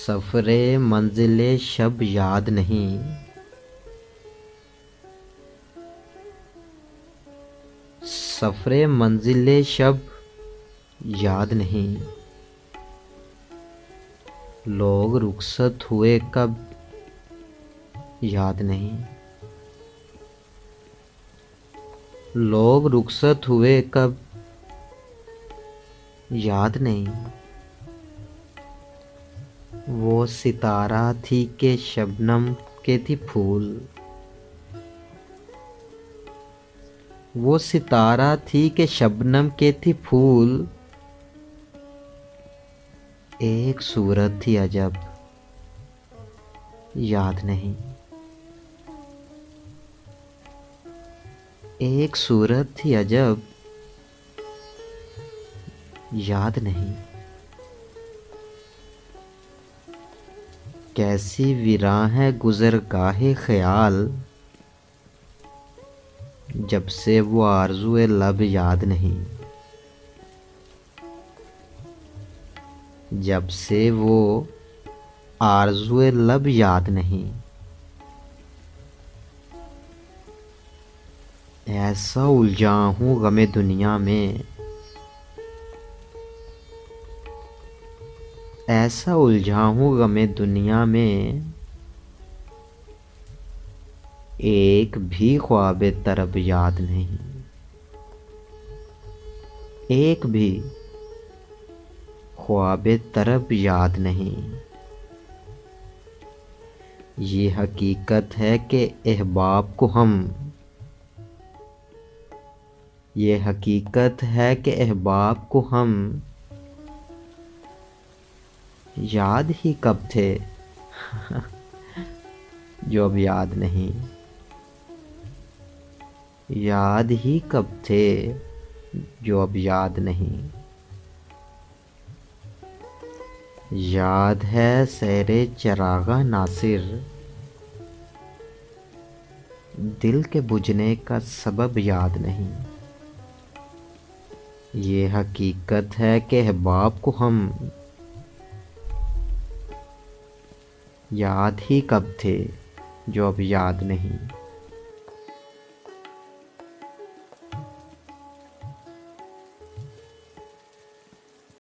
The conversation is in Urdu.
سفر منزل شب یاد نہیں، سفر منزل شب یاد نہیں، لوگ رخصت ہوئے کب یاد نہیں، لوگ رخصت ہوئے کب یاد نہیں، وہ ستارہ تھی کہ شبنم کے تھی پھول، وہ ستارہ تھی کہ شبنم کے تھی پھول، ایک صورت تھی عجب یاد نہیں، ایک صورت تھی عجب یاد نہیں، کیسی ویراں ہے گزرگاہ خیال، جب سے وہ آرزوئے لب یاد نہیں، جب سے وہ آرزوئے لب یاد نہیں، ایسا الجھا ہوں غم دنیا میں، ایسا الجھا ہوں غم دنیا میں، ایک بھی خواب طرب یاد نہیں، ایک بھی خواب طرب یاد نہیں، یہ حقیقت ہے کہ احباب کو ہم، یہ حقیقت ہے کہ احباب کو ہم یاد ہی کب تھے جو اب یاد نہیں، یاد ہی کب تھے جو اب یاد نہیں، یاد ہے سیر چراغاں ناصر، دل کے بجھنے کا سبب یاد نہیں، یہ حقیقت ہے کہ احباب کو ہم یاد ہی کب تھے جو اب یاد نہیں۔